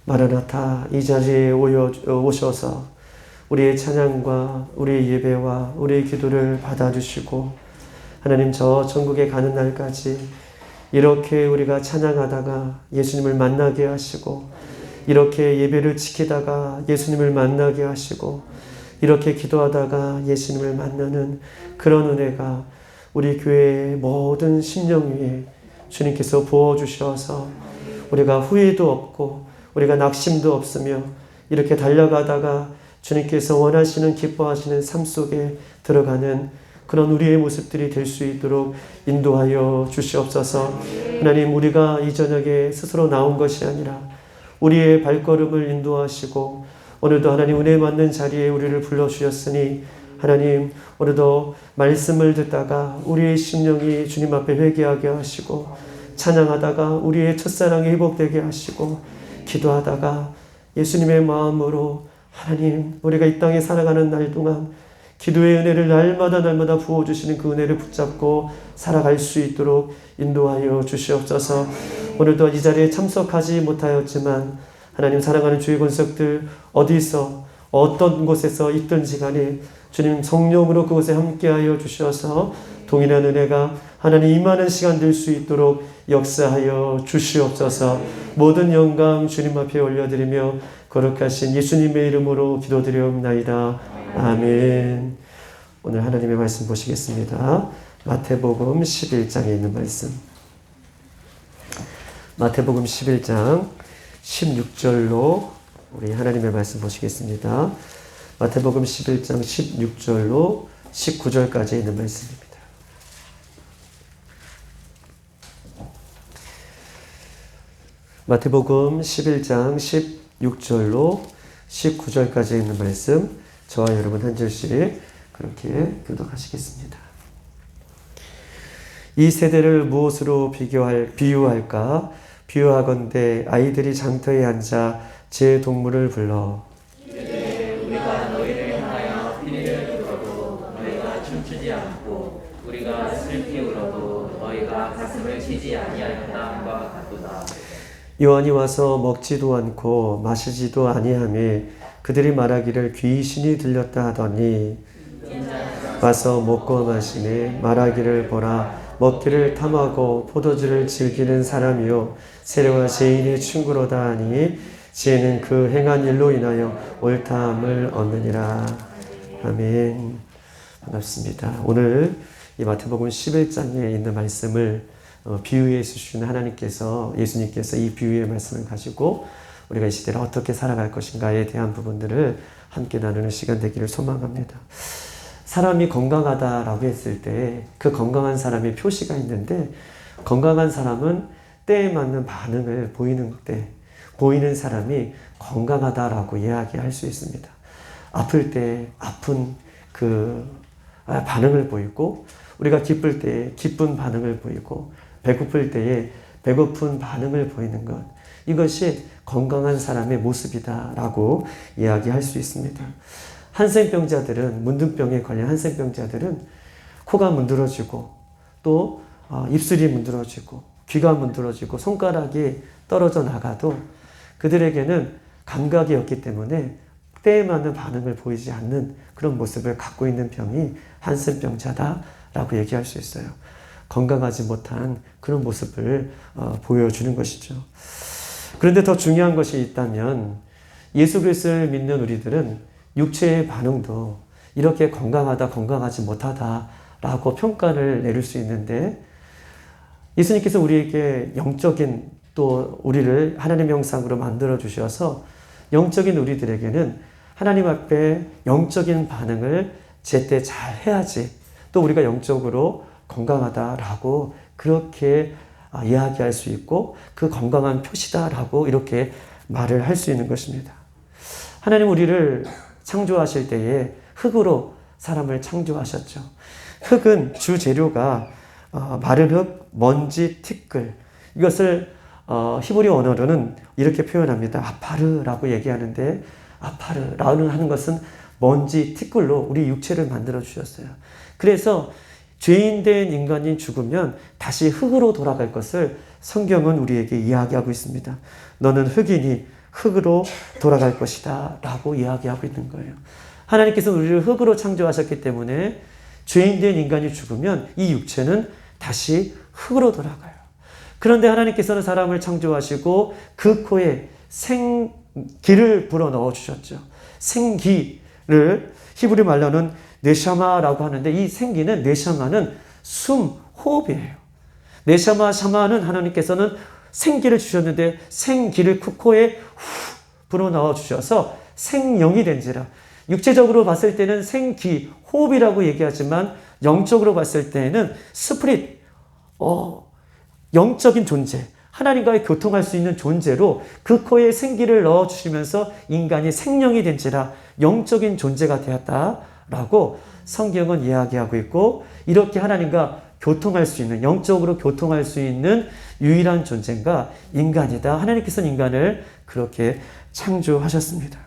마라나타, 이 자리에 오셔서 우리의 찬양과 우리의 예배와 우리의 기도를 받아주시고, 하나님, 저 천국에 가는 날까지 이렇게 우리가 찬양하다가 예수님을 만나게 하시고, 이렇게 예배를 지키다가 예수님을 만나게 하시고, 이렇게 기도하다가 예수님을 만나는 그런 은혜가 우리 교회의 모든 심령 위에 주님께서 부어주셔서 우리가 후회도 없고 우리가 낙심도 없으며 이렇게 달려가다가 주님께서 원하시는 기뻐하시는 삶 속에 들어가는 그런 우리의 모습들이 될 수 있도록 인도하여 주시옵소서. 하나님, 우리가 이 저녁에 스스로 나온 것이 아니라 우리의 발걸음을 인도하시고 오늘도 하나님 은혜 받는 자리에 우리를 불러주셨으니, 하나님, 오늘도 말씀을 듣다가 우리의 심령이 주님 앞에 회개하게 하시고, 찬양하다가 우리의 첫사랑이 회복되게 하시고, 기도하다가 예수님의 마음으로 하나님, 우리가 이 땅에 살아가는 날 동안 기도의 은혜를 날마다 부어주시는 그 은혜를 붙잡고 살아갈 수 있도록 인도하여 주시옵소서. 오늘도 이 자리에 참석하지 못하였지만 하나님, 사랑하는 주의 권속들 어디서 어떤 곳에서 있든지 간에 주님 성령으로 그곳에 함께하여 주셔서 동일한 은혜가 하나님 임하는 시간 될 수 있도록 역사하여 주시옵소서. 모든 영광 주님 앞에 올려드리며 거룩하신 예수님의 이름으로 기도드리옵나이다. 아멘. 오늘 하나님의 말씀 보시겠습니다. 마태복음 11장에 있는 말씀. 마태복음 11장 16절로 우리 하나님의 말씀 보시겠습니다. 마태복음 11장 16절로 19절까지 있는 말씀입니다. 마태복음 11장 16절로 19절까지 있는 말씀, 저와 여러분 한 절씩 그렇게 교독하시겠습니다. 이 세대를 무엇으로 비유할까? 비유하건대 아이들이 장터에 앉아 제 동물을 불러 우리가 너희를 향하여 피리를 불어도 너희가 춤추지 않고 우리가 슬피 울어도 너희가 가슴을 치지 아니하였다과 같도다. 요한이 와서 먹지도 않고 마시지도 아니하며 그들이 말하기를 귀신이 들렸다 하더니 와서 먹고 마시며 말하기를 보라, 먹기를 탐하고 포도주를 즐기는 사람이요 세례와 죄인의 친구로다 하니 지혜는 그 행한 일로 인하여 옳다함을 얻느니라. 아멘. 반갑습니다. 오늘 이 마태복음 11장에 있는 말씀을 비유해 주시는 하나님께서, 예수님께서 이 비유의 말씀을 가지고 우리가 이 시대를 어떻게 살아갈 것인가에 대한 부분들을 함께 나누는 시간 되기를 소망합니다. 사람이 건강하다라고 했을 때 그 건강한 사람의 표시가 있는데, 건강한 사람은 때에 맞는 반응을 보이는 사람이 건강하다라고 이야기할 수 있습니다. 아플 때 아픈 그 반응을 보이고, 우리가 기쁠 때 기쁜 반응을 보이고, 배고플 때에 배고픈 반응을 보이는 것, 이것이 건강한 사람의 모습이다라고 이야기할 수 있습니다. 한센병자들은, 문둥병에 걸린 한센병자들은 코가 문드러지고 또 입술이 문드러지고 귀가 문드러지고 손가락이 떨어져 나가도 그들에게는 감각이 없기 때문에 때에 맞는 반응을 보이지 않는 그런 모습을 갖고 있는 병이 한센병자다라고 얘기할 수 있어요. 건강하지 못한 그런 모습을 보여주는 것이죠. 그런데 더 중요한 것이 있다면, 예수 그리스도를 믿는 우리들은 육체의 반응도 이렇게 건강하다, 건강하지 못하다라고 평가를 내릴 수 있는데, 예수님께서 우리에게 영적인, 또 우리를 하나님의 형상으로 만들어 주셔서 영적인 우리들에게는 하나님 앞에 영적인 반응을 제때 잘 해야지 또 우리가 영적으로 건강하다라고 그렇게 이야기할 수 있고, 그 건강한 표시다라고 이렇게 말을 할 수 있는 것입니다. 하나님 우리를 창조하실 때에 흙으로 사람을 창조하셨죠. 흙은 주 재료가 마른 흙, 먼지, 티끌, 이것을 히브리 언어로는 이렇게 표현합니다. 아파르라고 얘기하는데, 아파르라는 하는 것은 먼지, 티끌로 우리 육체를 만들어 주셨어요. 그래서 죄인된 인간이 죽으면 다시 흙으로 돌아갈 것을 성경은 우리에게 이야기하고 있습니다. 너는 흙이니 흙으로 돌아갈 것이다 라고 이야기하고 있는 거예요. 하나님께서 우리를 흙으로 창조하셨기 때문에 죄인된 인간이 죽으면 이 육체는 다시 흙으로 돌아가요. 그런데 하나님께서는 사람을 창조하시고 그 코에 생기를 불어넣어 주셨죠. 생기를 히브리 말로는 네샤마라고 하는데, 이 생기는, 네샤마는 숨, 호흡이에요. 네샤마, 샤마는 하나님께서는 생기를 주셨는데 생기를 그 코에 후 불어넣어 주셔서 생명이 된지라. 육체적으로 봤을 때는 생기, 호흡이라고 얘기하지만 영적으로 봤을 때는 스피릿, 영적인 존재, 하나님과의 교통할 수 있는 존재로 그 코에 생기를 넣어주시면서 인간이 생명이 된지라 영적인 존재가 되었다라고 성경은 이야기하고 있고, 이렇게 하나님과 교통할 수 있는, 영적으로 교통할 수 있는 유일한 존재가 인간이다. 하나님께서는 인간을 그렇게 창조하셨습니다.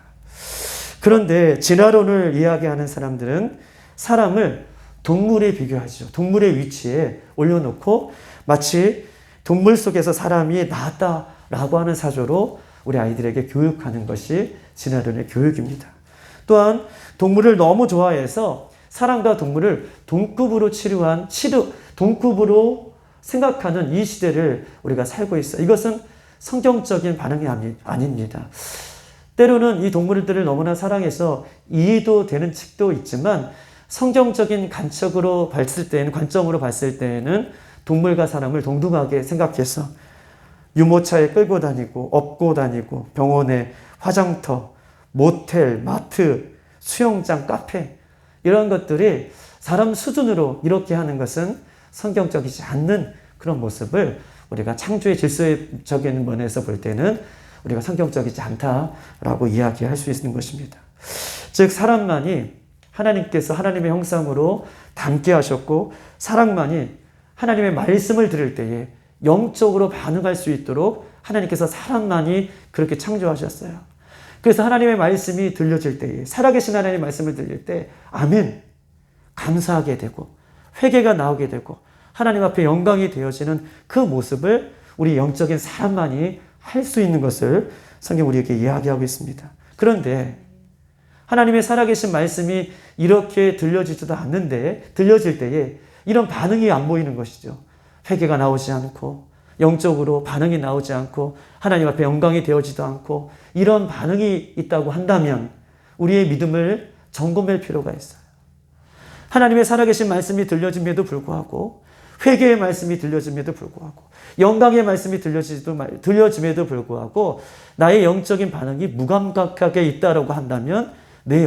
그런데 진화론을 이야기하는 사람들은 사람을 동물에 비교하죠. 동물의 위치에 올려놓고 마치 동물 속에서 사람이 나았다라고 하는 사조로 우리 아이들에게 교육하는 것이 진화론의 교육입니다. 또한 동물을 너무 좋아해서 사람과 동물을 동급으로 동급으로 생각하는 이 시대를 우리가 살고 있어요. 이것은 성경적인 반응이 아닙니다. 때로는 이 동물들을 너무나 사랑해서 이해도 되는 측도 있지만 성경적인 관점으로 봤을 때에는 동물과 사람을 동등하게 생각해서 유모차에 끌고 다니고 업고 다니고 병원에 화장터, 모텔, 마트, 수영장, 카페, 이런 것들이 사람 수준으로 이렇게 하는 것은 성경적이지 않는 그런 모습을 우리가 창조의 질서적인 면에서 볼 때는 우리가 성경적이지 않다라고 이야기할 수 있는 것입니다. 즉 사람만이 하나님께서 하나님의 형상으로 닮게 하셨고, 사람만이 하나님의 말씀을 들을 때에 영적으로 반응할 수 있도록 하나님께서 사람만이 그렇게 창조하셨어요. 그래서 하나님의 말씀이 들려질 때에, 살아계신 하나님의 말씀을 들릴 때 아멘, 감사하게 되고 회개가 나오게 되고 하나님 앞에 영광이 되어지는 그 모습을 우리 영적인 사람만이 할 수 있는 것을 성경 우리에게 이야기하고 있습니다. 그런데 하나님의 살아계신 말씀이 이렇게 들려지지도 않는데, 들려질 때에 이런 반응이 안 보이는 것이죠. 회개가 나오지 않고 영적으로 반응이 나오지 않고 하나님 앞에 영광이 되어지도 않고, 이런 반응이 있다고 한다면 우리의 믿음을 점검할 필요가 있어요. 하나님의 살아계신 말씀이 들려짐에도 불구하고, 회개의 말씀이 들려짐에도 불구하고, 영광의 말씀이 들려짐에도 불구하고 나의 영적인 반응이 무감각하게 있다라고 한다면 내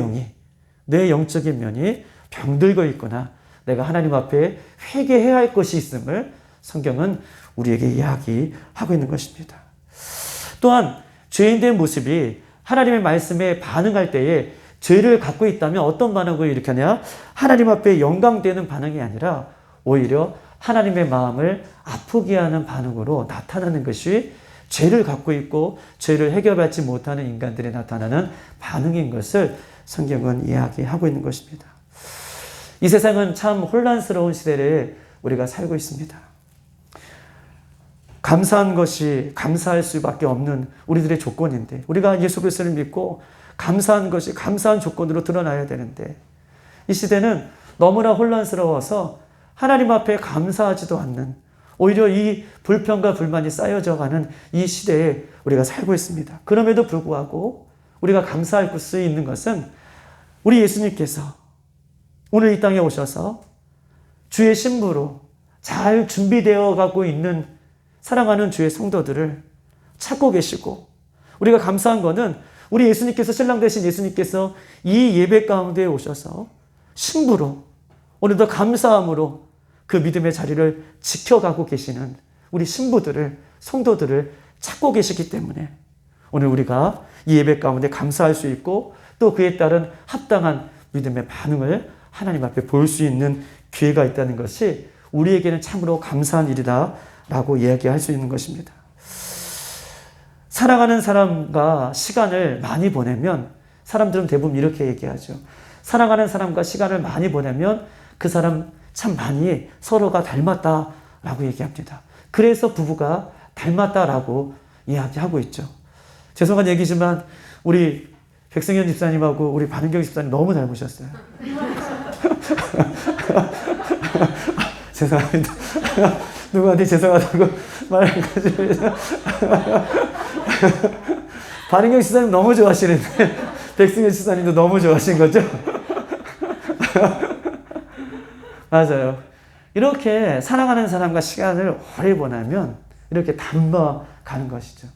영적인 면이 병들고 있거나 내가 하나님 앞에 회개해야 할 것이 있음을 성경은 우리에게 이야기하고 있는 것입니다. 또한 죄인된 모습이 하나님의 말씀에 반응할 때에 죄를 갖고 있다면 어떤 반응을 일으키냐? 하나님 앞에 영광되는 반응이 아니라 오히려 하나님의 마음을 아프게 하는 반응으로 나타나는 것이 죄를 갖고 있고 죄를 해결받지 못하는 인간들이 나타나는 반응인 것을 성경은 이야기하고 있는 것입니다. 이 세상은 참 혼란스러운 시대를 우리가 살고 있습니다. 감사한 것이 감사할 수밖에 없는 우리들의 조건인데, 우리가 예수 그리스도를 믿고 감사한 것이 감사한 조건으로 드러나야 되는데, 이 시대는 너무나 혼란스러워서 하나님 앞에 감사하지도 않는, 오히려 이 불평과 불만이 쌓여져 가는 이 시대에 우리가 살고 있습니다. 그럼에도 불구하고 우리가 감사할 수 있는 것은 우리 예수님께서 오늘 이 땅에 오셔서 주의 신부로 잘 준비되어 가고 있는 사랑하는 주의 성도들을 찾고 계시고, 우리가 감사한 것은 우리 예수님께서, 신랑 되신 예수님께서 이 예배 가운데 오셔서 신부로 오늘도 감사함으로 그 믿음의 자리를 지켜가고 계시는 우리 신부들을, 성도들을 찾고 계시기 때문에 오늘 우리가 이 예배 가운데 감사할 수 있고, 또 그에 따른 합당한 믿음의 반응을 하나님 앞에 볼 수 있는 기회가 있다는 것이 우리에게는 참으로 감사한 일이다 라고 이야기할 수 있는 것입니다. 사랑하는 사람과 시간을 많이 보내면, 사람들은 대부분 이렇게 얘기하죠. 사랑하는 사람과 시간을 많이 보내면 그 사람 참 많이 서로가 닮았다라고 얘기합니다. 그래서 부부가 닮았다라고 이야기하고 있죠. 죄송한 얘기지만 우리 백승현 집사님하고 우리 반은경 집사님 너무 닮으셨어요. 죄송합니다. 누구한테 죄송하다고 말해가지고. 반은경 집사님 너무 좋아하시는데 백승현 집사님도 너무 좋아하신 거죠? 맞아요. 이렇게 사랑하는 사람과 시간을 오래 보내면 이렇게 닮아가는 것이죠.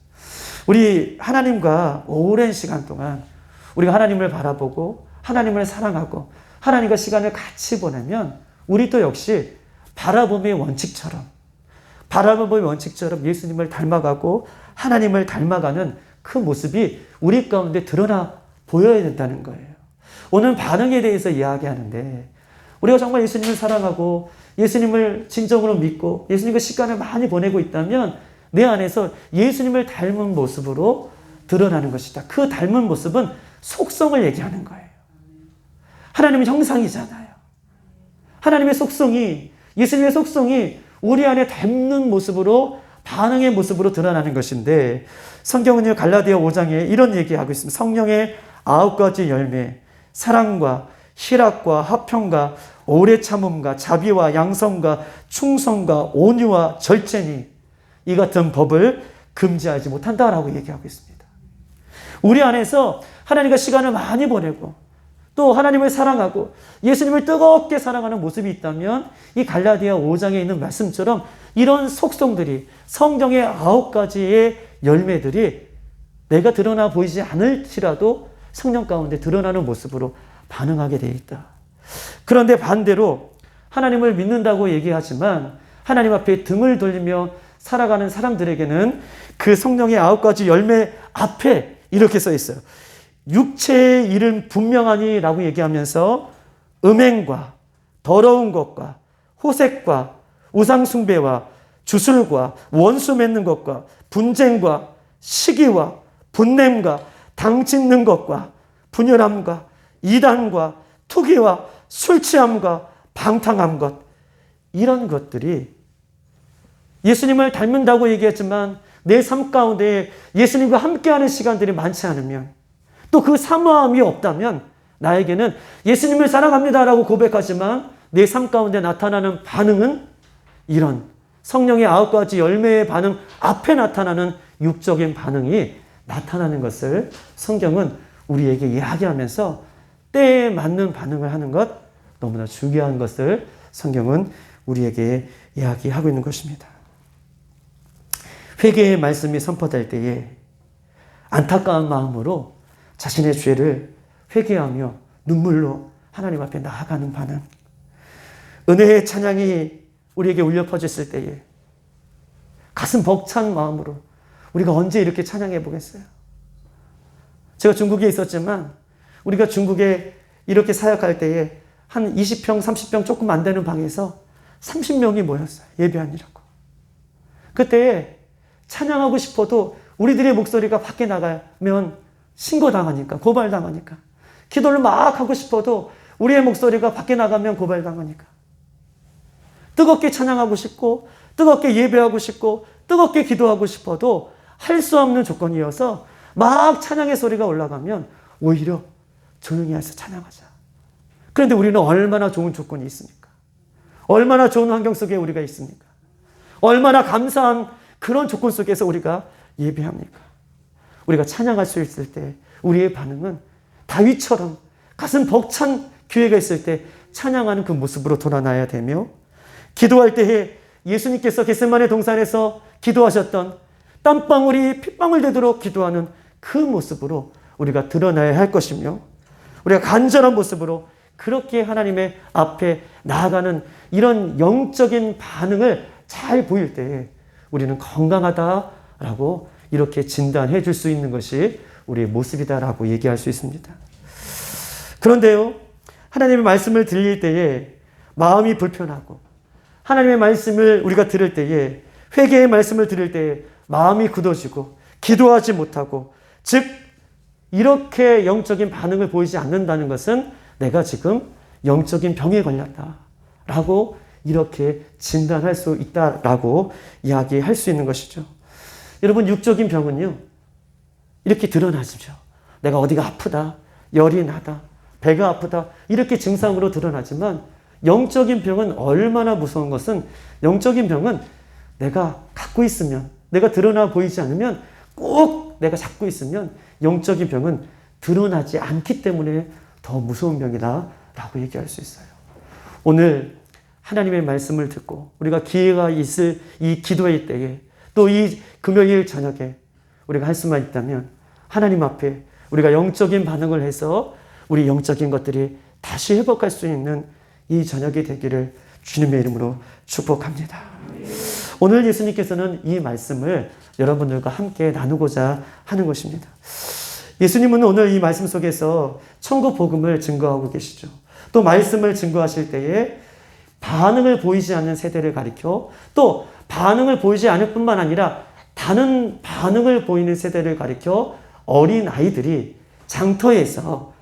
우리 하나님과 오랜 시간 동안 우리가 하나님을 바라보고 하나님을 사랑하고 하나님과 시간을 같이 보내면 우리도 역시 바라봄의 원칙처럼 예수님을 닮아가고 하나님을 닮아가는 그 모습이 우리 가운데 드러나 보여야 된다는 거예요. 오늘 반응에 대해서 이야기하는데 우리가 정말 예수님을 사랑하고 예수님을 진정으로 믿고 예수님과 시간을 많이 보내고 있다면 내 안에서 예수님을 닮은 모습으로 드러나는 것이다. 그 닮은 모습은 속성을 얘기하는 거예요. 하나님은 형상이잖아요. 하나님의 속성이, 예수님의 속성이 우리 안에 닮는 모습으로, 반응의 모습으로 드러나는 것인데, 성경은요 갈라디아 5장에 이런 얘기하고 있습니다. 성령의 9가지 열매, 사랑과 희락과 화평과 오래 참음과 자비와 양성과 충성과 온유와 절제니 이 같은 법을 금지하지 못한다라고 얘기하고 있습니다. 우리 안에서 하나님과 시간을 많이 보내고 또 하나님을 사랑하고 예수님을 뜨겁게 사랑하는 모습이 있다면 이 갈라디아 5장에 있는 말씀처럼 이런 속성들이, 성경의 9가지의 열매들이 내가 드러나 보이지 않을지라도 성령 가운데 드러나는 모습으로 반응하게 되어 있다. 그런데 반대로 하나님을 믿는다고 얘기하지만 하나님 앞에 등을 돌리며 살아가는 사람들에게는 그 성령의 9가지 열매 앞에 이렇게 써 있어요. 육체의 일은 분명하니 라고 얘기하면서 음행과 더러운 것과 호색과 우상숭배와 주술과 원수 맺는 것과 분쟁과 시기와 분냄과 당 찢는 것과 분열함과 이단과 투기와 술 취함과 방탕한 것, 이런 것들이 예수님을 닮는다고 얘기했지만 내 삶 가운데 예수님과 함께하는 시간들이 많지 않으면, 또 그 사모함이 없다면 나에게는 예수님을 사랑합니다라고 고백하지만 내 삶 가운데 나타나는 반응은 이런 성령의 9가지 열매의 반응 앞에 나타나는 육적인 반응이 나타나는 것을 성경은 우리에게 이야기하면서 때에 맞는 반응을 하는 것, 너무나 중요한 것을 성경은 우리에게 이야기하고 있는 것입니다. 회개의 말씀이 선포될 때에 안타까운 마음으로 자신의 죄를 회개하며 눈물로 하나님 앞에 나아가는 반응, 은혜의 찬양이 우리에게 울려 퍼졌을 때에 가슴 벅찬 마음으로 우리가 언제 이렇게 찬양해 보겠어요? 제가 중국에 있었지만 우리가 중국에 이렇게 사역할 때에 한 20평, 30평 조금 안 되는 방에서 30명이 모였어요. 예배하느라고. 그때 찬양하고 싶어도 우리들의 목소리가 밖에 나가면 신고당하니까, 고발당하니까. 기도를 막 하고 싶어도 우리의 목소리가 밖에 나가면 고발당하니까. 뜨겁게 찬양하고 싶고 뜨겁게 예배하고 싶고 뜨겁게 기도하고 싶어도 할 수 없는 조건이어서 막 찬양의 소리가 올라가면 오히려 조용히 해서 찬양하자. 그런데 우리는 얼마나 좋은 조건이 있습니까? 얼마나 좋은 환경 속에 우리가 있습니까? 얼마나 감사한 그런 조건 속에서 우리가 예배합니까? 우리가 찬양할 수 있을 때 우리의 반응은 다윗처럼 가슴 벅찬 기회가 있을 때 찬양하는 그 모습으로 돌아나야 되며, 기도할 때에 예수님께서 겟세마네 동산에서 기도하셨던 땀방울이 핏방울 되도록 기도하는 그 모습으로 우리가 드러나야 할 것이며, 우리가 간절한 모습으로 그렇게 하나님의 앞에 나아가는 이런 영적인 반응을 잘 보일 때에 우리는 건강하다라고 이렇게 진단해 줄 수 있는 것이 우리의 모습이다라고 얘기할 수 있습니다. 그런데요, 하나님의 말씀을 들릴 때에 마음이 불편하고, 하나님의 말씀을 우리가 들을 때에, 회개의 말씀을 들을 때에 마음이 굳어지고 기도하지 못하고, 즉 이렇게 영적인 반응을 보이지 않는다는 것은 내가 지금 영적인 병에 걸렸다라고 이렇게 진단할 수 있다라고 이야기할 수 있는 것이죠. 여러분, 육적인 병은요, 이렇게 드러나죠. 내가 어디가 아프다, 열이 나다, 배가 아프다 이렇게 증상으로 드러나지만 영적인 병은 얼마나 무서운 것은 영적인 병은 내가 갖고 있으면 내가 드러나 보이지 않으면 꼭 내가 잡고 있으면 영적인 병은 드러나지 않기 때문에 더 무서운 병이다 라고 얘기할 수 있어요. 오늘 하나님의 말씀을 듣고 우리가 기회가 있을 이 기도의 때에 또 이 금요일 저녁에 우리가 할 수만 있다면 하나님 앞에 우리가 영적인 반응을 해서 우리 영적인 것들이 다시 회복할 수 있는 이 저녁이 되기를 주님의 이름으로 축복합니다. 오늘 예수님께서는 이 말씀을 여러분들과 함께 나누고자 하는 것입니다. 예수님은 오늘 이 말씀 속에서 천국 복음을 증거하고 계시죠. 또 말씀을 증거하실 때에 반응을 보이지 않는 세대를 가리켜 또 반응을 보이지 않을 뿐만 아니라 다른 반응을 보이는 세대를 가리켜 어린 아이들이 장터에서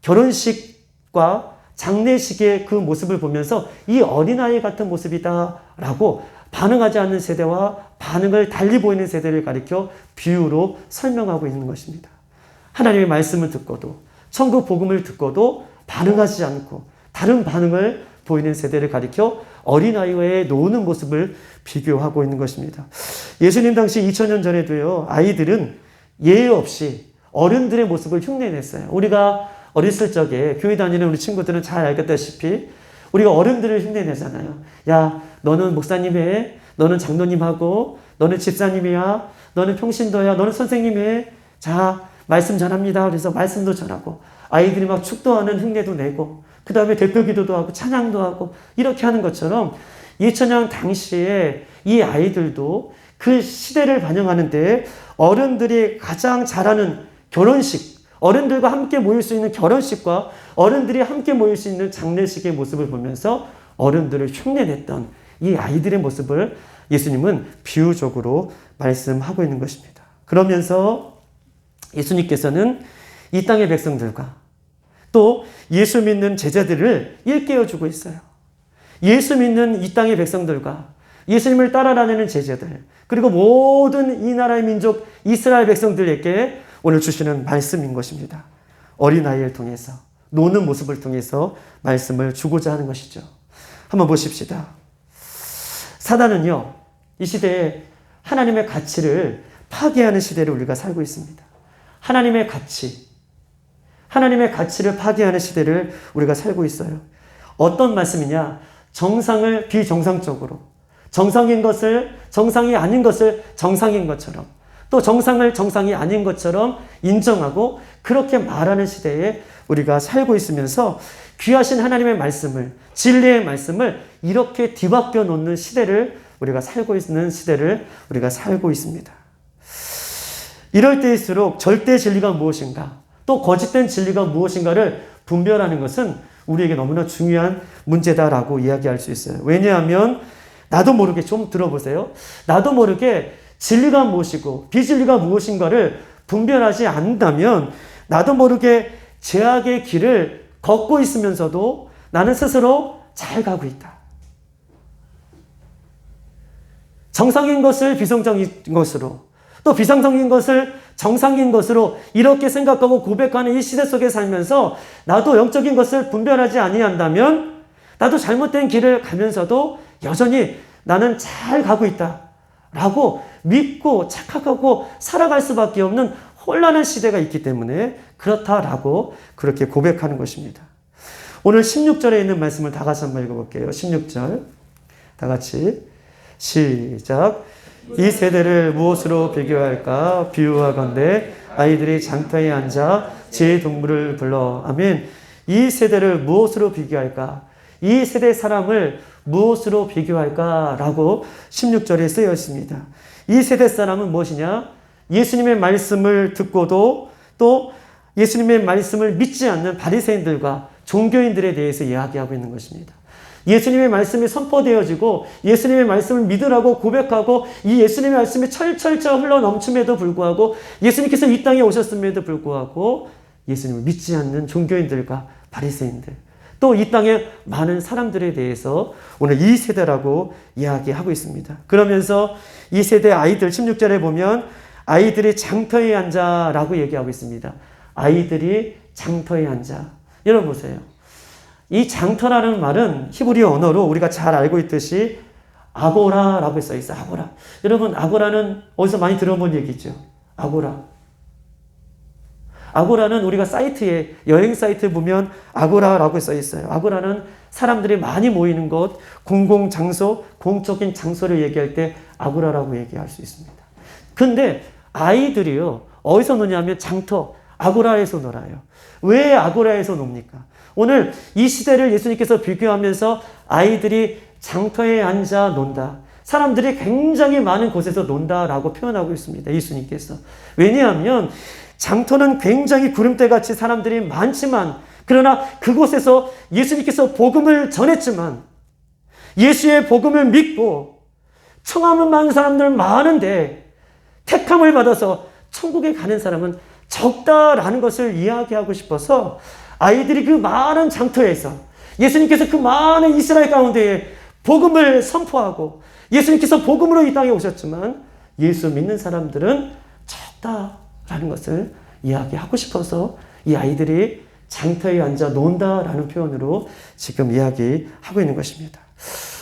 결혼식과 장례식의 그 모습을 보면서 이 어린아이 같은 모습이다 라고 반응하지 않는 세대와 반응을 달리 보이는 세대를 가리켜 비유로 설명하고 있는 것입니다. 하나님의 말씀을 듣고도 천국 복음을 듣고도 반응하지 않고 다른 반응을 보이는 세대를 가리켜 어린아이와의 노는 모습을 비교하고 있는 것입니다. 예수님 당시 2000년 전에도요, 아이들은 예의 없이 어른들의 모습을 흉내냈어요. 우리가 어렸을 적에 교회 다니는 우리 친구들은 잘 알겠다시피 우리가 어른들을 흉내내잖아요. 야, 너는 목사님 해. 너는 장로님하고 너는 집사님이야. 너는 평신도야. 너는 선생님 해. 자, 말씀 전합니다. 그래서 말씀도 전하고 아이들이 막 축도하는 흉내도 내고 그 다음에 대표 기도도 하고 찬양도 하고 이렇게 하는 것처럼 2000년 당시에 이 아이들도 그 시대를 반영하는데 어른들이 가장 잘하는 결혼식, 어른들과 함께 모일 수 있는 결혼식과 어른들이 함께 모일 수 있는 장례식의 모습을 보면서 어른들을 흉내냈던 이 아이들의 모습을 예수님은 비유적으로 말씀하고 있는 것입니다. 그러면서 예수님께서는 이 땅의 백성들과 또 예수 믿는 제자들을 일깨워주고 있어요. 예수 믿는 이 땅의 백성들과 예수님을 따라다니는 제자들 그리고 모든 이 나라의 민족 이스라엘 백성들에게 오늘 주시는 말씀인 것입니다. 어린아이를 통해서 노는 모습을 통해서 말씀을 주고자 하는 것이죠. 한번 보십시다. 사단은요, 이 시대에 하나님의 가치를 파괴하는 시대를 우리가 살고 있습니다. 하나님의 가치를 파괴하는 시대를 우리가 살고 있어요. 어떤 말씀이냐? 정상을 비정상적으로, 정상인 것을 정상이 아닌 것을 정상인 것처럼, 또 정상을 정상이 아닌 것처럼 인정하고 그렇게 말하는 시대에 우리가 살고 있으면서 귀하신 하나님의 말씀을, 진리의 말씀을 이렇게 뒤바뀌어 놓는 시대를 우리가 살고 있는 시대를 우리가 살고 있습니다. 이럴 때일수록 절대 진리가 무엇인가, 또 거짓된 진리가 무엇인가를 분별하는 것은 우리에게 너무나 중요한 문제다라고 이야기할 수 있어요. 왜냐하면 나도 모르게 좀 들어보세요. 나도 모르게 진리가 무엇이고 비진리가 무엇인가를 분별하지 않는다면 나도 모르게 죄악의 길을 걷고 있으면서도 나는 스스로 잘 가고 있다. 정상인 것을 비정상인 것으로 또 비정상인 것을 정상인 것으로 이렇게 생각하고 고백하는 이 시대 속에 살면서 나도 영적인 것을 분별하지 아니한다면 나도 잘못된 길을 가면서도 여전히 나는 잘 가고 있다 라고 믿고 착각하고 살아갈 수밖에 없는 혼란한 시대가 있기 때문에 그렇다라고 그렇게 고백하는 것입니다. 오늘 16절에 있는 말씀을 다 같이 한번 읽어볼게요. 16절 다 같이 시작. 이 세대를 무엇으로 비교할까? 비유하건대 아이들이 장터에 앉아 제 동물을 불러. 아멘. 이 세대를 무엇으로 비교할까? 이 세대 사람을 무엇으로 비교할까? 라고 16절에 쓰여 있습니다. 이 세대 사람은 무엇이냐? 예수님의 말씀을 듣고도 또 예수님의 말씀을 믿지 않는 바리새인들과 종교인들에 대해서 이야기하고 있는 것입니다. 예수님의 말씀이 선포되어지고 예수님의 말씀을 믿으라고 고백하고 이 예수님의 말씀이 철철철 흘러 넘침에도 불구하고 예수님께서 이 땅에 오셨음에도 불구하고 예수님을 믿지 않는 종교인들과 바리새인들 또 이 땅에 많은 사람들에 대해서 오늘 이 세대라고 이야기하고 있습니다. 그러면서 이 세대 아이들 16절에 보면 아이들이 장터에 앉아라고 얘기하고 있습니다. 아이들이 장터에 앉아. 여러분 보세요. 이 장터라는 말은 히브리 언어로 우리가 잘 알고 있듯이 아고라라고 써 있어요. 아고라. 여러분 아고라는 어디서 많이 들어본 얘기죠. 아고라. 아고라는 우리가 사이트에 여행 사이트에 보면 아고라라고 써 있어요. 아고라는 사람들이 많이 모이는 곳, 공공 장소, 공적인 장소를 얘기할 때 아고라라고 얘기할 수 있습니다. 근데 아이들이요 어디서 노냐면 장터, 아고라에서 놀아요. 왜 아고라에서 놉니까? 오늘 이 시대를 예수님께서 비교하면서 아이들이 장터에 앉아 논다. 사람들이 굉장히 많은 곳에서 논다라고 표현하고 있습니다. 예수님께서. 왜냐하면 장터는 굉장히 구름대같이 사람들이 많지만 그러나 그곳에서 예수님께서 복음을 전했지만 예수의 복음을 믿고 청함을 받는 사람들 많은데 택함을 받아서 천국에 가는 사람은 적다라는 것을 이야기하고 싶어서 아이들이 그 많은 장터에서 예수님께서 그 많은 이스라엘 가운데에 복음을 선포하고 예수님께서 복음으로 이 땅에 오셨지만 예수 믿는 사람들은 적다라는 것을 이야기하고 싶어서 이 아이들이 장터에 앉아 논다라는 표현으로 지금 이야기하고 있는 것입니다.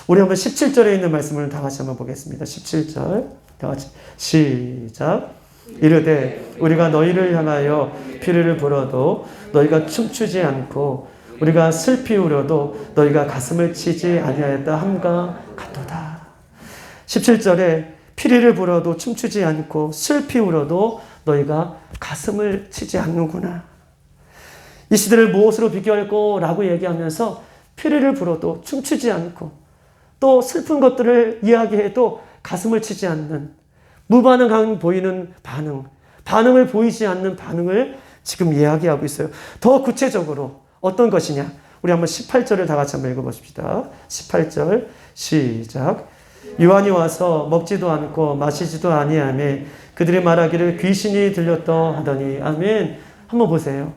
우리 한번 17절에 있는 말씀을 다 같이 한번 보겠습니다. 17절 다 같이 시작. 이르되 우리가 너희를 향하여 피를 불어도 너희가 춤추지 않고 우리가 슬피 울어도 너희가 가슴을 치지 아니하였다 함과 같도다. 17절에 피리를 불어도 춤추지 않고 슬피 울어도 너희가 가슴을 치지 않는구나. 이 시대를 무엇으로 비교할 거라고 얘기하면서 피리를 불어도 춤추지 않고 또 슬픈 것들을 이야기해도 가슴을 치지 않는 무반응한 보이는 반응을 보이지 않는 반응을 지금 이야기하고 있어요. 더 구체적으로 어떤 것이냐? 우리 한번 18절을 다 같이 한번 읽어봅시다. 18절 시작. 요한이 와서 먹지도 않고 마시지도 아니하며 그들이 말하기를 귀신이 들렸다 하더니 아멘. 한번 보세요.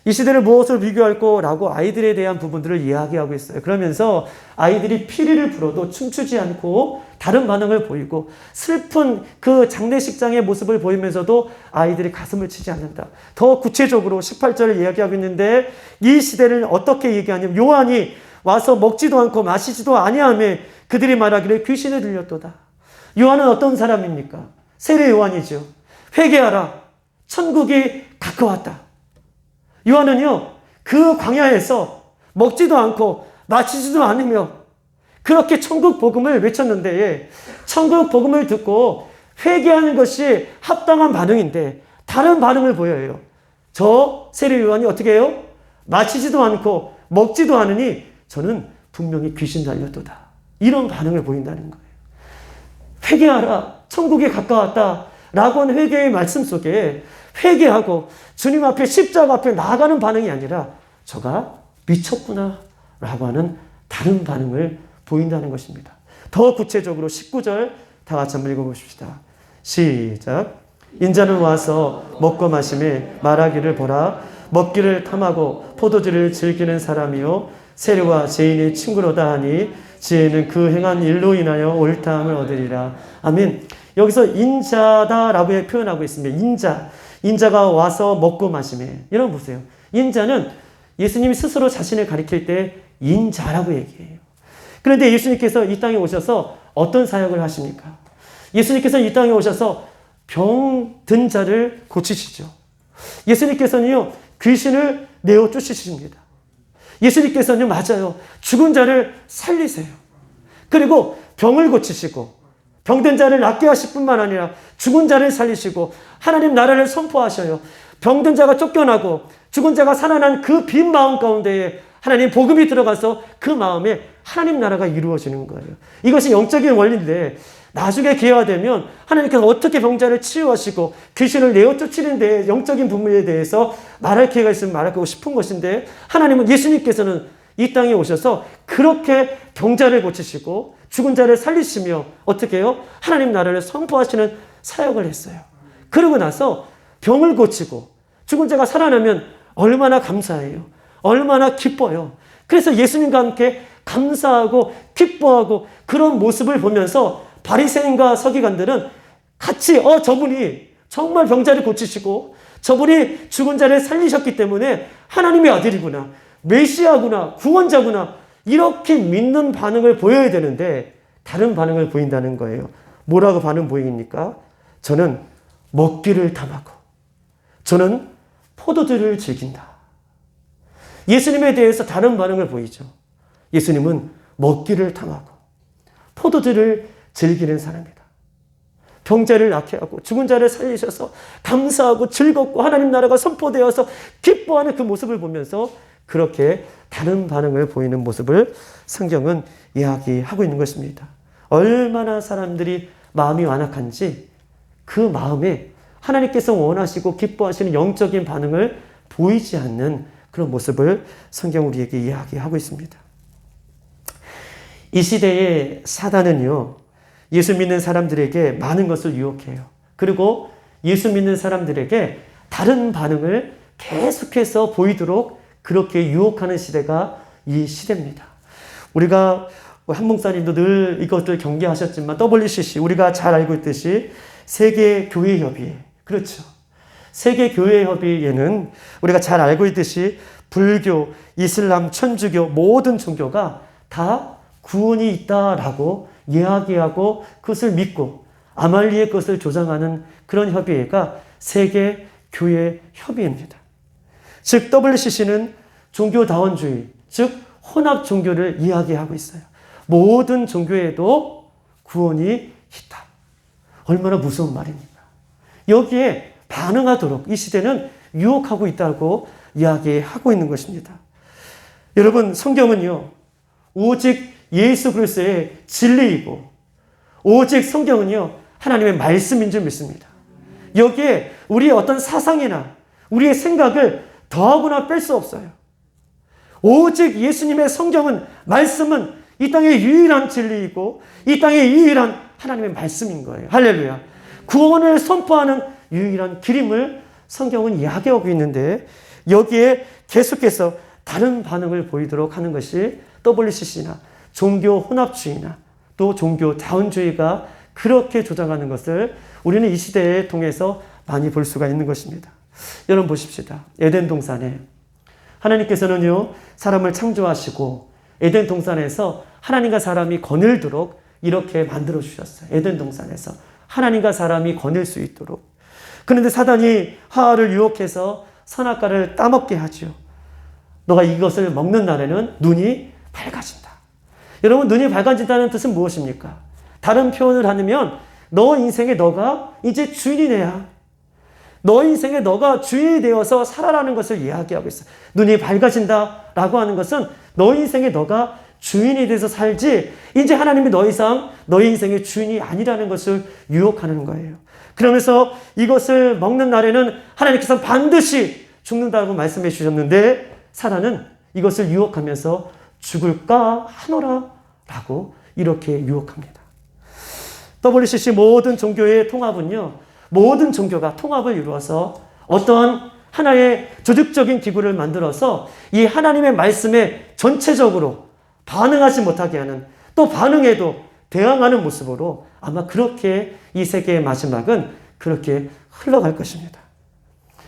이 시대를 무엇으로 비교할 거라고 아이들에 대한 부분들을 이야기하고 있어요. 그러면서 아이들이 피리를 불어도 춤추지 않고 다른 반응을 보이고 슬픈 그 장례식장의 모습을 보이면서도 아이들이 가슴을 치지 않는다. 더 구체적으로 18절을 이야기하고 있는데 이 시대를 어떻게 얘기하냐면 요한이 와서 먹지도 않고 마시지도 아니하며 그들이 말하기를 귀신을 들렸도다. 요한은 어떤 사람입니까? 세례 요한이죠. 회개하라. 천국이 가까웠다. 요한은요, 그 광야에서 먹지도 않고 마시지도 않으며 그렇게 천국 복음을 외쳤는데 천국 복음을 듣고 회개하는 것이 합당한 반응인데 다른 반응을 보여요. 저 세례 요한이 어떻게 해요? 마시지도 않고 먹지도 않으니 저는 분명히 귀신 달렸도다. 이런 반응을 보인다는 거예요. 회개하라. 천국이 가까웠다. 라고 하는 회개의 말씀 속에 회개하고 주님 앞에 십자가 앞에 나아가는 반응이 아니라 저가 미쳤구나 라고 하는 다른 반응을 보인다는 것입니다. 더 구체적으로 19절 다 같이 한번 읽어보십시다. 시작. 인자는 와서 먹고 마시며 말하기를 보라. 먹기를 탐하고 포도주를 즐기는 사람이요 세례와 죄인의 친구로다 하니 지혜는 그 행한 일로 인하여 옳다함을 얻으리라. 아멘. 여기서 인자다라고 표현하고 있습니다. 인자가 와서 먹고 마시며. 여러분 보세요. 인자는 예수님이 스스로 자신을 가리킬 때 인자라고 얘기해요. 그런데 예수님께서 이 땅에 오셔서 어떤 사역을 하십니까? 예수님께서 이 땅에 오셔서 병든 자를 고치시죠. 예수님께서는요, 귀신을 내어 쫓으십니다. 예수님께서는 맞아요. 죽은 자를 살리세요. 그리고 병을 고치시고 병든 자를 낫게 하실 뿐만 아니라 죽은 자를 살리시고 하나님 나라를 선포하셔요. 병든 자가 쫓겨나고 죽은 자가 살아난 그 빈 마음 가운데에 하나님 복음이 들어가서 그 마음에 하나님 나라가 이루어지는 거예요. 이것이 영적인 원리인데 나중에 기회가 되면 하나님께서 어떻게 병자를 치유하시고 귀신을 내어 쫓으는 데 영적인 부분에 대해서 말할 기회가 있으면 말하고 싶은 것인데 하나님은 예수님께서는 이 땅에 오셔서 그렇게 병자를 고치시고 죽은 자를 살리시며 어떻게 해요? 하나님 나라를 선포하시는 사역을 했어요. 그러고 나서 병을 고치고 죽은 자가 살아나면 얼마나 감사해요. 얼마나 기뻐요. 그래서 예수님과 함께 감사하고 기뻐하고 그런 모습을 보면서 바리새인과 서기관들은 같이 저분이 정말 병자를 고치시고 저분이 죽은 자를 살리셨기 때문에 하나님의 아들이구나, 메시아구나, 구원자구나, 이렇게 믿는 반응을 보여야 되는데 다른 반응을 보인다는 거예요. 뭐라고 반응 보입니까? 저는 먹기를 탐하고 저는 포도주를 즐긴다. 예수님에 대해서 다른 반응을 보이죠. 예수님은 먹기를 탐하고 포도주를 즐기는 사람이다. 병자를 낫게 하고 죽은 자를 살리셔서 감사하고 즐겁고 하나님 나라가 선포되어서 기뻐하는 그 모습을 보면서 그렇게 다른 반응을 보이는 모습을 성경은 이야기하고 있는 것입니다. 얼마나 사람들이 마음이 완악한지 그 마음에 하나님께서 원하시고 기뻐하시는 영적인 반응을 보이지 않는 그런 모습을 성경 우리에게 이야기하고 있습니다. 이 시대의 사단은요, 예수 믿는 사람들에게 많은 것을 유혹해요. 그리고 예수 믿는 사람들에게 다른 반응을 계속해서 보이도록 그렇게 유혹하는 시대가 이 시대입니다. 우리가 한 목사님도 늘 이것들 경계하셨지만 WCC 우리가 잘 알고 있듯이 세계교회협의회, 그렇죠. 세계교회협의회는 우리가 잘 알고 있듯이 불교, 이슬람, 천주교 모든 종교가 다 구원이 있다라고 이야기하고 그것을 믿고 아말리의 것을 조장하는 그런 협의회가 세계교회협의회입니다. 즉 WCC는 종교다원주의, 즉 혼합 종교를 이야기하고 있어요. 모든 종교에도 구원이 있다. 얼마나 무서운 말입니까? 여기에 반응하도록 이 시대는 유혹하고 있다고 이야기하고 있는 것입니다. 여러분, 성경은요, 오직 예수 그리스도의 진리이고 오직 성경은요, 하나님의 말씀인 줄 믿습니다. 여기에 우리의 어떤 사상이나 우리의 생각을 더하거나 뺄 수 없어요. 오직 예수님의 성경은, 말씀은 이 땅의 유일한 진리이고 이 땅의 유일한 하나님의 말씀인 거예요. 할렐루야. 구원을 선포하는 유일한 길임을 성경은 이야기하고 있는데 여기에 계속해서 다른 반응을 보이도록 하는 것이 WCC나 종교 혼합주의나 또 종교 자원주의가 그렇게 조장하는 것을 우리는 이 시대에 통해서 많이 볼 수가 있는 것입니다. 여러분 보십시다. 에덴 동산에 하나님께서는요, 사람을 창조하시고 에덴 동산에서 하나님과 사람이 거닐도록 이렇게 만들어 주셨어요. 에덴 동산에서 하나님과 사람이 거닐 수 있도록. 그런데 사단이 하와를 유혹해서 선악과를 따먹게 하죠. 너가 이것을 먹는 날에는 눈이 밝아진다. 여러분, 눈이 밝아진다는 뜻은 무엇입니까? 다른 표현을 하면 너 인생에 너가 이제 주인이 돼야, 너 인생에 너가 주인이 되어서 살아라는 것을 이야기하고 있어요. 눈이 밝아진다라고 하는 것은 너 인생에 너가 주인이 돼서 살지 이제 하나님이 더 이상 너의 인생의 주인이 아니라는 것을 유혹하는 거예요. 그러면서 이것을 먹는 날에는 하나님께서 반드시 죽는다고 말씀해 주셨는데 사단은 이것을 유혹하면서 죽을까 하노라 라고 이렇게 유혹합니다. WCC 모든 종교의 통합은요, 모든 종교가 통합을 이루어서 어떠한 하나의 조직적인 기구를 만들어서 이 하나님의 말씀에 전체적으로 반응하지 못하게 하는, 또 반응해도 대항하는 모습으로 아마 그렇게 이 세계의 마지막은 그렇게 흘러갈 것입니다.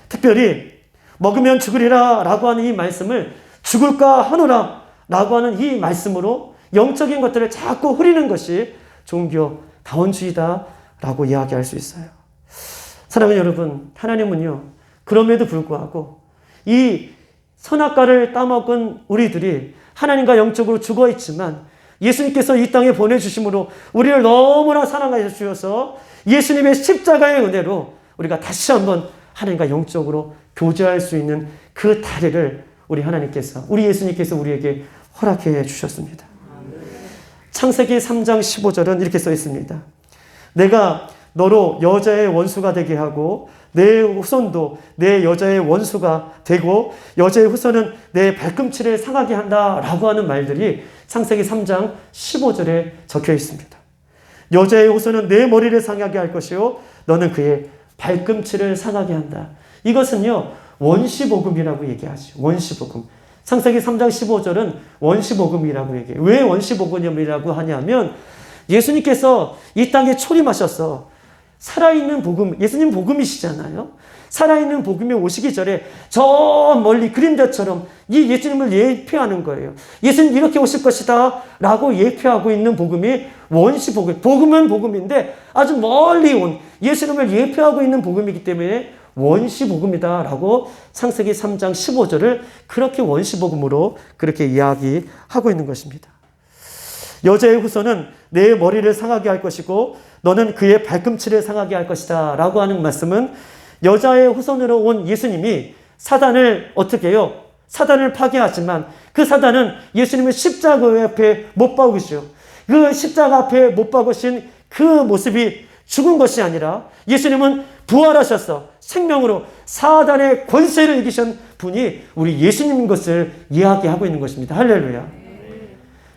특별히 먹으면 죽으리라 라고 하는 이 말씀을 죽을까 하노라 라고 하는 이 말씀으로 영적인 것들을 자꾸 흐리는 것이 종교 다원주의다 라고 이야기할 수 있어요. 사랑하는 여러분, 하나님은요, 그럼에도 불구하고 이 선악과를 따먹은 우리들이 하나님과 영적으로 죽어 있지만 예수님께서 이 땅에 보내주심으로 우리를 너무나 사랑하여 주셔서 예수님의 십자가의 은혜로 우리가 다시 한번 하나님과 영적으로 교제할 수 있는 그 다리를 우리 하나님께서, 우리 예수님께서 우리에게 허락해 주셨습니다. 창세기 3장 15절은 이렇게 써 있습니다. 내가 너로 여자의 원수가 되게 하고 내 후손도 내 여자의 원수가 되고 여자의 후손은 내 발꿈치를 상하게 한다 라고 하는 말들이 창세기 3장 15절에 적혀 있습니다. 여자의 후손은 내 머리를 상하게 할 것이요 너는 그의 발꿈치를 상하게 한다. 이것은요, 원시복음이라고 얘기하죠. 원시복음. 창세기 3장 15절은 원시복음이라고 얘기해요. 왜 원시복음이라고 하냐면 예수님께서 이 땅에 초림하셔서 살아있는 복음, 예수님 복음이시잖아요. 살아있는 복음이 오시기 전에 저 멀리 그림자처럼 이 예수님을 예표하는 거예요. 예수님 이렇게 오실 것이다 라고 예표하고 있는 복음이 원시 복음. 복음은 복음인데 아주 멀리 온 예수님을 예표하고 있는 복음이기 때문에 원시 복음이다 라고 창세기 3장 15절을 그렇게 원시 복음으로 그렇게 이야기하고 있는 것입니다. 여자의 후손은 내 머리를 상하게 할 것이고 너는 그의 발꿈치를 상하게 할 것이다 라고 하는 말씀은 여자의 후손으로 온 예수님이 사단을 어떻게 해요? 사단을 파괴하지만 그 사단은 예수님을 십자가 앞에 못 박으시오. 그 십자가 앞에 못 박으신 그 모습이 죽은 것이 아니라 예수님은 부활하셔서 생명으로 사단의 권세를 이기신 분이 우리 예수님인 것을 이야기하고 있는 것입니다. 할렐루야.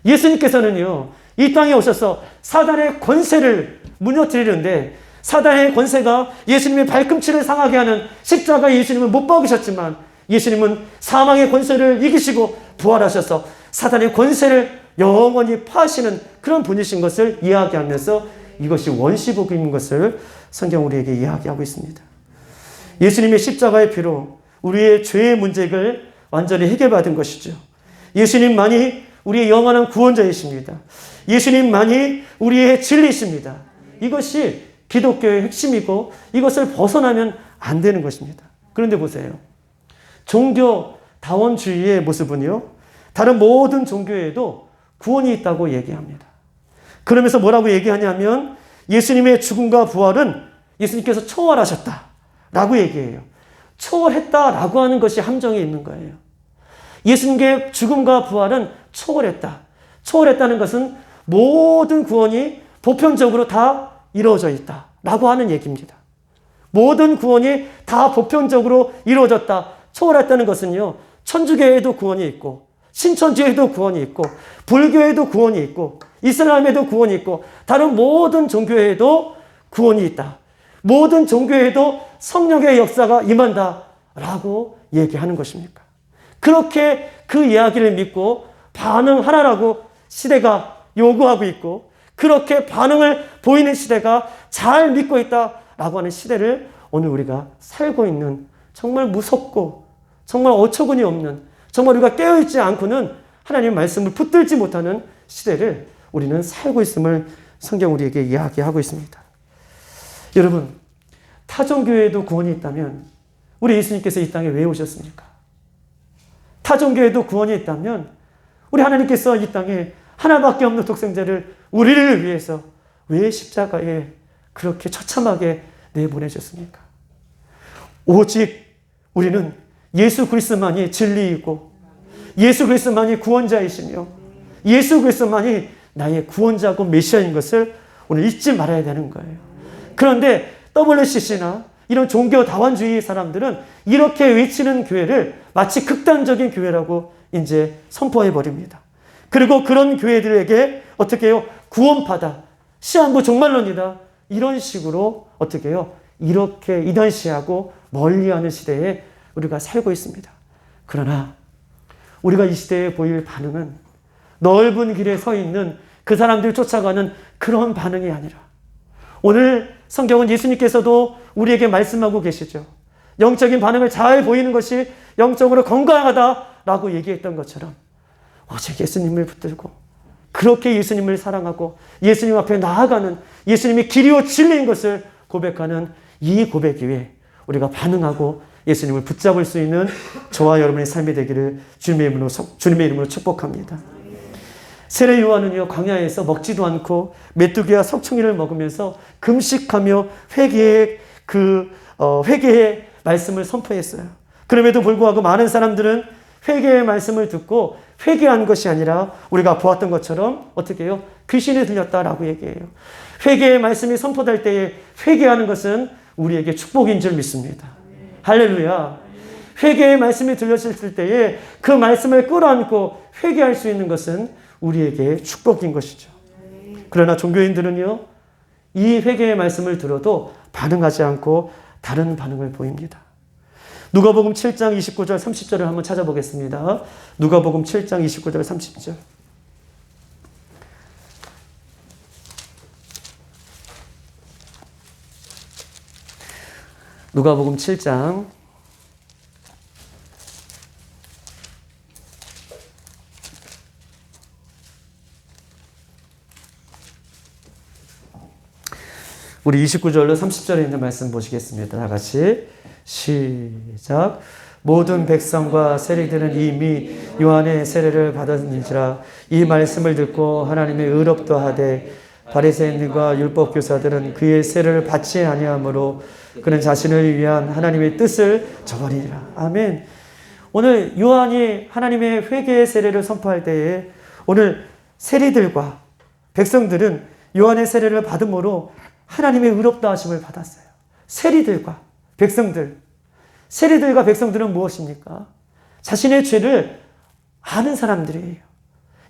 예수님께서는요, 이 땅에 오셔서 사단의 권세를 무너뜨리는데 사단의 권세가 예수님의 발꿈치를 상하게 하는 십자가에 예수님을 못 박으셨지만 예수님은 사망의 권세를 이기시고 부활하셔서 사단의 권세를 영원히 파하시는 그런 분이신 것을 이야기하면서 이것이 원시복음인 것을 성경 우리에게 이야기하고 있습니다. 예수님의 십자가의 피로 우리의 죄의 문제를 완전히 해결받은 것이죠. 예수님만이 우리의 영원한 구원자이십니다. 예수님만이 우리의 진리이십니다. 이것이 기독교의 핵심이고 이것을 벗어나면 안 되는 것입니다. 그런데 보세요. 종교다원주의의 모습은요, 다른 모든 종교에도 구원이 있다고 얘기합니다. 그러면서 뭐라고 얘기하냐면 예수님의 죽음과 부활은 예수님께서 초월하셨다라고 얘기해요. 초월했다라고 하는 것이 함정에 있는 거예요. 예수님의 죽음과 부활은 초월했다. 초월했다는 것은 모든 구원이 보편적으로 다 이루어져 있다라고 하는 얘기입니다. 모든 구원이 다 보편적으로 이루어졌다. 초월했다는 것은요, 천주교에도 구원이 있고 신천지에도 구원이 있고 불교에도 구원이 있고 이슬람에도 구원이 있고 다른 모든 종교에도 구원이 있다. 모든 종교에도 성령의 역사가 임한다라고 얘기하는 것입니까? 그렇게 그 이야기를 믿고 반응하라라고 시대가 요구하고 있고 그렇게 반응을 보이는 시대가 잘 믿고 있다라고 하는 시대를 오늘 우리가 살고 있는 정말 무섭고 정말 어처구니 없는 정말 우리가 깨어있지 않고는 하나님의 말씀을 붙들지 못하는 시대를 우리는 살고 있음을 성경 우리에게 이야기하고 있습니다. 여러분, 타종교에도 구원이 있다면 우리 예수님께서 이 땅에 왜 오셨습니까? 타종교에도 구원이 있다면 우리 하나님께서 이 땅에 하나밖에 없는 독생자를 우리를 위해서 왜 십자가에 그렇게 처참하게 내보내셨습니까? 오직 우리는 예수 그리스도만이 진리이고 예수 그리스도만이 구원자이시며 예수 그리스도만이 나의 구원자고 메시아인 것을 오늘 잊지 말아야 되는 거예요. 그런데 WCC나 이런 종교 다원주의 사람들은 이렇게 외치는 교회를 마치 극단적인 교회라고 이제 선포해 버립니다. 그리고 그런 교회들에게 어떻게 해요? 구원파다, 시한부 종말론이다, 이런 식으로 어떻게 해요? 이렇게 이단시하고 멀리하는 시대에 우리가 살고 있습니다. 그러나 우리가 이 시대에 보일 반응은 넓은 길에 서 있는 그 사람들 쫓아가는 그런 반응이 아니라 오늘 성경은 예수님께서도 우리에게 말씀하고 계시죠. 영적인 반응을 잘 보이는 것이 영적으로 건강하다라고 얘기했던 것처럼 오직 예수님을 붙들고 그렇게 예수님을 사랑하고 예수님 앞에 나아가는 예수님이 길이요 진리인 것을 고백하는 이 고백 위에 우리가 반응하고 예수님을 붙잡을 수 있는 저와 여러분의 삶이 되기를 주님의 이름으로 축복합니다. 세례 요한은요, 광야에서 먹지도 않고 메뚜기와 석충이를 먹으면서 금식하며 회개의 말씀을 선포했어요. 그럼에도 불구하고 많은 사람들은 회개의 말씀을 듣고 회개한 것이 아니라 우리가 보았던 것처럼 어떻게 해요? 귀신이 들렸다라고 얘기해요. 회개의 말씀이 선포될 때에 회개하는 것은 우리에게 축복인 줄 믿습니다. 할렐루야. 회개의 말씀이 들려질 때에 그 말씀을 끌어안고 회개할 수 있는 것은 우리에게 축복인 것이죠. 그러나 종교인들은요, 이 회개의 말씀을 들어도 반응하지 않고 다른 반응을 보입니다. 누가복음 7장 29절 30절을 한번 찾아보겠습니다. 누가복음 7장 29절 30절. 누가복음 7장 우리 29절로 30절에 있는 말씀 보시겠습니다. 다 같이 시작. 모든 백성과 세리들은 이미 요한의 세례를 받았는지라 이 말씀을 듣고 하나님의 의롭다 하되 바리새인들과 율법 교사들은 그의 세례를 받지 아니하므로 그는 자신을 위한 하나님의 뜻을 저버리니라. 아멘. 오늘 요한이 하나님의 회개의 세례를 선포할 때에 오늘 세리들과 백성들은 요한의 세례를 받음으로 하나님의 의롭다 하심을 받았어요. 세리들과 백성들. 세리들과 백성들은 무엇입니까? 자신의 죄를 아는 사람들이에요.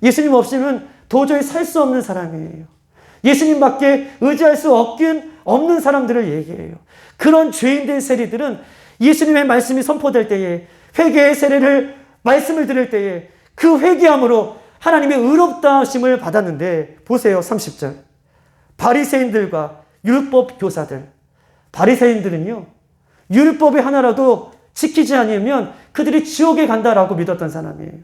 예수님 없이는 도저히 살 수 없는 사람이에요. 예수님밖에 의지할 수 없는 사람들을 얘기해요. 그런 죄인된 세리들은 예수님의 말씀이 선포될 때에 회개의 세례를 말씀을 들을 때에 그 회개함으로 하나님의 의롭다 하심을 받았는데 보세요. 30절. 바리새인들과 율법 교사들. 바리새인들은요. 율법의 하나라도 지키지 않으면 그들이 지옥에 간다라고 믿었던 사람이에요.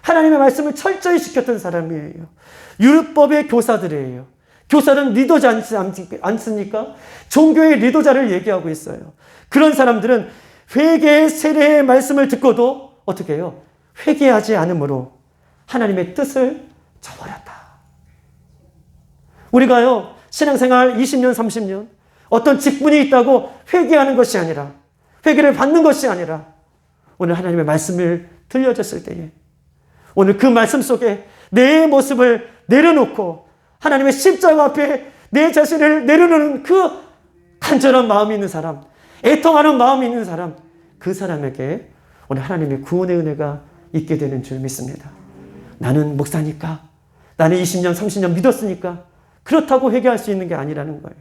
하나님의 말씀을 철저히 지켰던 사람이에요. 율법의 교사들이에요. 교사는 리더지 않습니까? 종교의 리더자를 얘기하고 있어요. 그런 사람들은 회개의 세례의 말씀을 듣고도 어떻게 해요? 회개하지 않으므로 하나님의 뜻을 저버렸다. 우리가요, 신앙생활 20년, 30년, 어떤 직분이 있다고 회개하는 것이 아니라, 회개를 받는 것이 아니라, 오늘 하나님의 말씀을 들려줬을 때에, 오늘 그 말씀 속에 내 모습을 내려놓고, 하나님의 십자가 앞에 내 자신을 내려놓는 그 간절한 마음이 있는 사람, 애통하는 마음이 있는 사람, 그 사람에게 오늘 하나님의 구원의 은혜가 있게 되는 줄 믿습니다. 나는 목사니까, 나는 20년, 30년 믿었으니까, 그렇다고 회개할 수 있는 게 아니라는 거예요.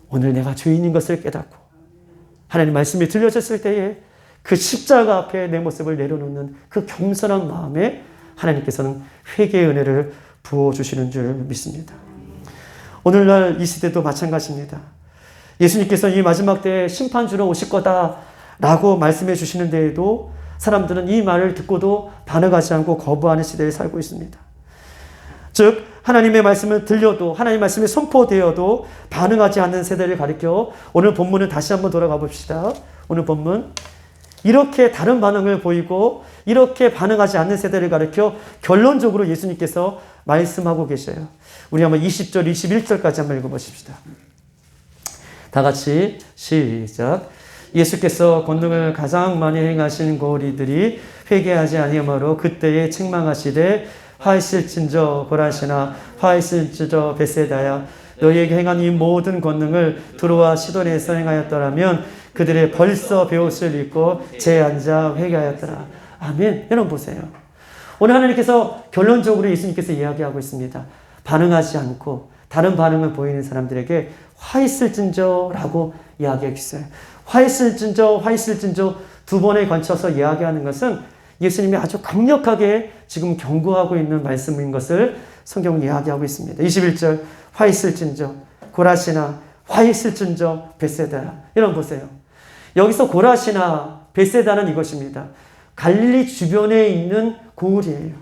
오늘 내가 죄인인 것을 깨닫고 하나님 말씀이 들려졌을 때에 그 십자가 앞에 내 모습을 내려놓는 그 겸손한 마음에 하나님께서는 회개의 은혜를 부어주시는 줄 믿습니다. 오늘날 이 시대도 마찬가지입니다. 예수님께서 이 마지막 때에 심판주로 오실 거다라고 말씀해 주시는 데에도 사람들은 이 말을 듣고도 반응하지 않고 거부하는 시대에 살고 있습니다. 즉 하나님의 말씀을 들려도 하나님의 말씀이 선포되어도 반응하지 않는 세대를 가리켜 오늘 본문을 다시 한번 돌아가 봅시다. 오늘 본문 이렇게 다른 반응을 보이고 이렇게 반응하지 않는 세대를 가리켜 결론적으로 예수님께서 말씀하고 계셔요. 우리 한번 20절 21절까지 한번 읽어보십시다. 다 같이 시작. 예수께서 권능을 가장 많이 행하신 고리들이 회개하지 아니하므로 그때에 책망하시되 화 있을진저 고라시나 화 있을진저 베세다야 너희에게 행한 이 모든 권능을 두로와 시돈에서 행하였더라면 그들의 벌써 베옷을 입고 재앉아 회개하였더라. 아멘. 여러분 보세요. 오늘 하나님께서 결론적으로 예수님께서 이야기하고 있습니다. 반응하지 않고 다른 반응을 보이는 사람들에게 화 있을진저라고 이야기하고 있어요. 화 있을진저 두 번에 걸쳐서 이야기하는 것은 예수님이 아주 강력하게 지금 경고하고 있는 말씀인 것을 성경은 이야기하고 있습니다. 21절 화 있을진저 고라시나 화 있을진저 베세다. 여러분 보세요. 여기서 고라시나 베세다는 이것입니다. 갈릴리 주변에 있는 고을이에요.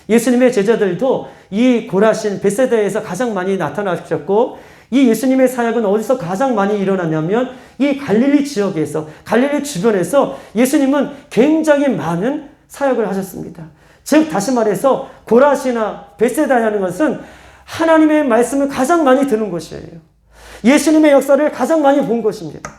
예수님의 제자들도 이 고라신 베세다에서 가장 많이 나타나셨고 이 예수님의 사역은 어디서 가장 많이 일어났냐면 이 갈릴리 지역에서 갈릴리 주변에서 예수님은 굉장히 많은 사역을 하셨습니다. 즉 다시 말해서 고라시나 베세다라는 것은 하나님의 말씀을 가장 많이 듣는 곳이에요. 예수님의 역사를 가장 많이 본 것입니다.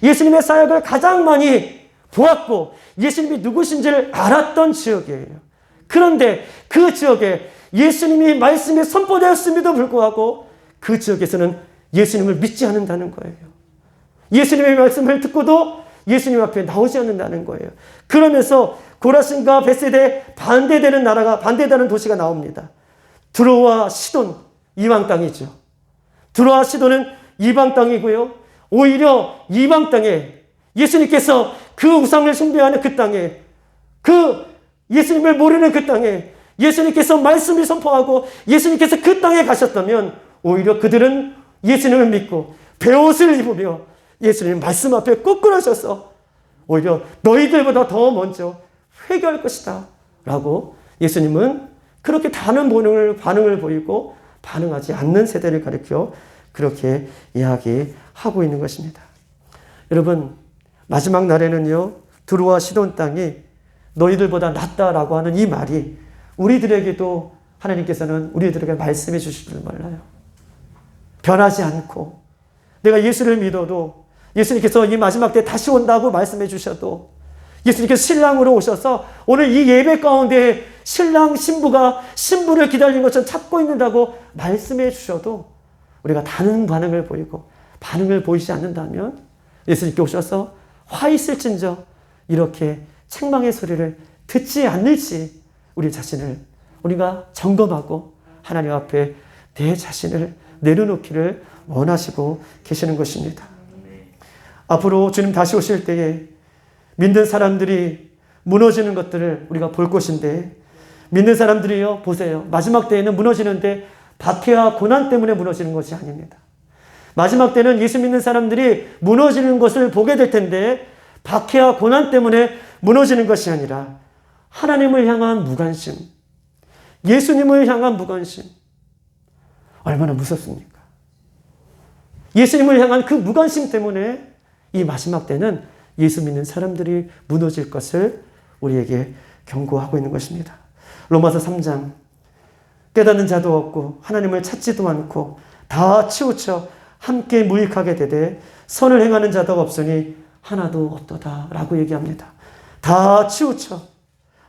예수님의 사역을 가장 많이 보았고 예수님이 누구신지를 알았던 지역이에요. 그런데 그 지역에 예수님이 말씀이 선포되었음에도 불구하고 그 지역에서는 예수님을 믿지 않는다는 거예요. 예수님의 말씀을 듣고도 예수님 앞에 나오지 않는다는 거예요. 그러면서 고라신과 베세다에 반대되는 나라가, 반대되는 도시가 나옵니다. 두로와 시돈, 이방 땅이죠. 두로와 시돈은 이방 땅이고요. 오히려 이방 땅에 예수님께서 그 우상을 숭배하는 그 땅에, 그 예수님을 모르는 그 땅에 예수님께서 말씀을 선포하고 예수님께서 그 땅에 가셨다면 오히려 그들은 예수님을 믿고 베옷을 입으며 예수님 말씀 앞에 꼭 끊으셔서 오히려 너희들보다 더 먼저 회개할 것이다 라고 예수님은 그렇게 다른 반응을 보이고 반응하지 않는 세대를 가리켜 그렇게 이야기하고 있는 것입니다. 여러분, 마지막 날에는요, 두루와 시돈 땅이 너희들보다 낫다라고 하는 이 말이 우리들에게도 하나님께서는 우리들에게 말씀해 주실 줄 몰라요. 변하지 않고 내가 예수를 믿어도 예수님께서 이 마지막 때 다시 온다고 말씀해 주셔도 예수님께서 신랑으로 오셔서 오늘 이 예배 가운데 신랑 신부가 신부를 기다리는 것처럼 찾고 있는다고 말씀해 주셔도 우리가 다른 반응을 보이고 반응을 보이지 않는다면 예수님께 오셔서 화 있을진저 이렇게 책망의 소리를 듣지 않을지 우리 자신을 우리가 점검하고 하나님 앞에 내 자신을 내려놓기를 원하시고 계시는 것입니다. 앞으로 주님 다시 오실 때에 믿는 사람들이 무너지는 것들을 우리가 볼 것인데 믿는 사람들이요, 보세요. 마지막 때에는 무너지는데 박해와 고난 때문에 무너지는 것이 아닙니다. 마지막 때는 예수 믿는 사람들이 무너지는 것을 보게 될 텐데 박해와 고난 때문에 무너지는 것이 아니라 하나님을 향한 무관심, 예수님을 향한 무관심, 얼마나 무섭습니까? 예수님을 향한 그 무관심 때문에 이 마지막 때는 예수 믿는 사람들이 무너질 것을 우리에게 경고하고 있는 것입니다. 로마서 3장, 깨닫는 자도 없고 하나님을 찾지도 않고 다 치우쳐 함께 무익하게 되되 선을 행하는 자도 없으니 하나도 없도다 라고 얘기합니다. 다 치우쳐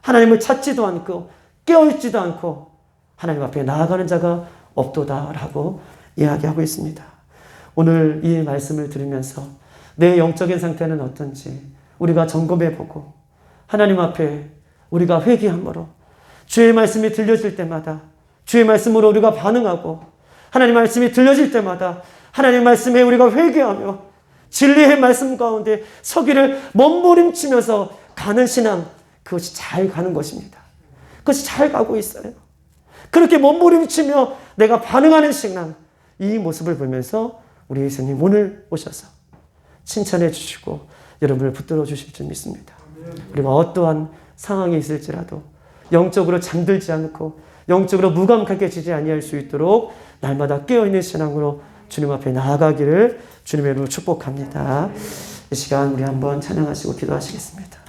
하나님을 찾지도 않고 깨어있지도 않고 하나님 앞에 나아가는 자가 없도다 라고 이야기하고 있습니다. 오늘 이 말씀을 들으면서 내 영적인 상태는 어떤지 우리가 점검해보고 하나님 앞에 우리가 회개함으로 주의 말씀이 들려질 때마다 주의 말씀으로 우리가 반응하고 하나님 말씀이 들려질 때마다 하나님 말씀에 우리가 회개하며 진리의 말씀 가운데 서기를 몸부림치면서 가는 신앙, 그것이 잘 가는 것입니다. 그것이 잘 가고 있어요. 그렇게 몸부림치며 내가 반응하는 신앙, 이 모습을 보면서 우리 예수님 오늘 오셔서 칭찬해 주시고 여러분을 붙들어 주실 줄 믿습니다. 우리가 어떠한 상황이 있을지라도 영적으로 잠들지 않고 영적으로 무감각해지지 아니할 수 있도록 날마다 깨어있는 신앙으로 주님 앞에 나아가기를 주님의 이름으로 축복합니다. 이 시간 우리 한번 찬양하시고 기도하시겠습니다.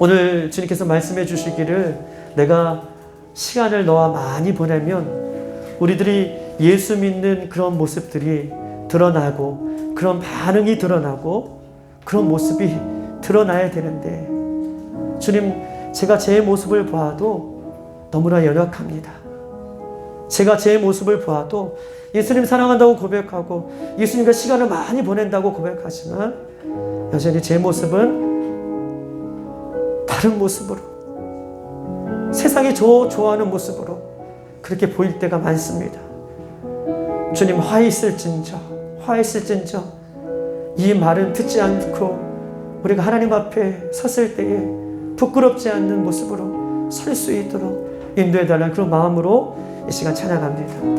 오늘 주님께서 말씀해 주시기를 내가 시간을 너와 많이 보내면 우리들이 예수 믿는 그런 모습들이 드러나고 그런 반응이 드러나고 그런 모습이 드러나야 되는데 주님, 제가 제 모습을 보아도 너무나 연약합니다. 제가 제 모습을 보아도 예수님 사랑한다고 고백하고 예수님과 시간을 많이 보낸다고 고백하지만 여전히 제 모습은 다른 모습으로 세상이 좋아하는 모습으로 그렇게 보일 때가 많습니다. 주님, 화 있을진저 이 말은 듣지 않고 우리가 하나님 앞에 섰을 때에 부끄럽지 않는 모습으로 설 수 있도록 인도해달라는 그런 마음으로 이 시간 찬양합니다.